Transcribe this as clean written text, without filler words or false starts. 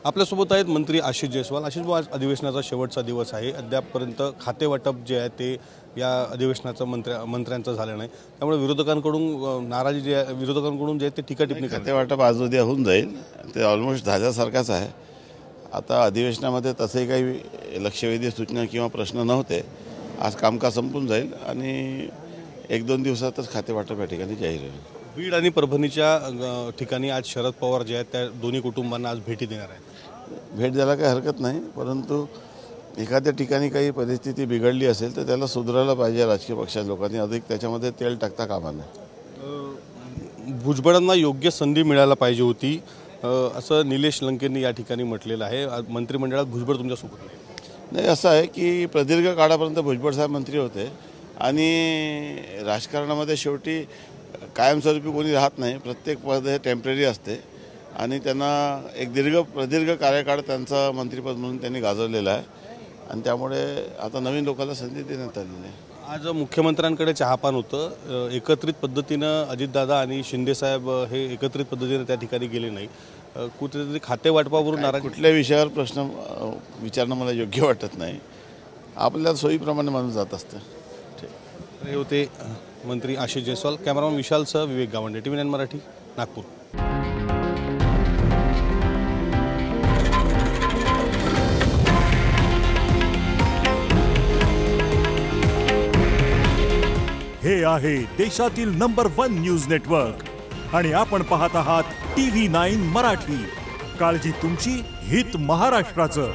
आपल्यासोबत आहेत मंत्री आशिष जयस्वाल। आशिष भाऊ, आज अधिवेशनाचा शेवटचा दिवस आहे। अद्यापपर्यंत खाते वाटप जे आहे ते या अधिवेशनाचं मंत्र्यांचं झालं नाही, त्यामुळे विरोधकांकडून नाराजी जी आहे, विरोधकांकडून जे आहे ते टीका टिप्पणी खाते वाटप आज उद्या होऊन जाईल, ते ऑलमोस्ट झाल्यासारखाच आहे। आता अधिवेशनामध्ये तसे काही लक्षवेधी सूचना किंवा प्रश्न नव्हते। आज कामकाज संपून जाईल आणि 1-2 दिवसातच खाते वाटप या ठिकाणी जाहीर होईल। बीड आणि परभणीच्या ठिकाणी आज शरद पवार जे आहेत त्या दोन्ही कुटुंबांना आज भेटी देणार आहेत। भेट द्यायला काही हरकत नाही, परंतु एखाद्या ठिकाणी काही परिस्थिती बिघडली असेल तर त्याला सुधारायला पाहिजे। राजकीय पक्षाच्या लोकांनी अधिक त्याच्यामध्ये तेल टाकता कामा नये। भुजबळांना योग्य संधी मिळायला पाहिजे होती असं निलेश लंकेंनी या ठिकाणी म्हटलेलं आहे। मंत्रिमंडळात भुजबळ तुमच्यासोबत नाही, असं आहे की प्रदीर्घ काळापर्यंत भुजबळ साहेब मंत्री होते आणि राजकारणामध्ये शेवटी कायमस्वरूपी कोणी राहत नाही। प्रत्येक पद हे टेम्पररी असते आणि त्यांना एक प्रदीर्घ कार्यकाळ त्यांचा मंत्रिपद म्हणून त्यांनी गाजवलेला आहे आणि त्यामुळे आता नवीन लोकांना संधी देण्यात आलेली आहे। आज मुख्यमंत्र्यांकडे चहापान होतं। एकत्रित पद्धतीनं अजितदादा आणि शिंदेसाहेब हे एकत्रित पद्धतीने त्या ठिकाणी गेले नाही। कुठेतरी खाते वाटपावरून नाराज। कुठल्या विषयावर प्रश्न विचारणं मला योग्य वाटत नाही। आपल्याला सोयीप्रमाणे माणूस जात असतं। हे होते मंत्री आशिष जयस्वाल। कॅमेरामॅन विशालसह विवेक गावंडे, TV9 मराठी, नागपूर। हे आहे देशातील नंबर 1 न्यूज नेटवर्क आणि आपण पाहत आहात TV9 मराठी। काळजी तुमची, हित महाराष्ट्राचं।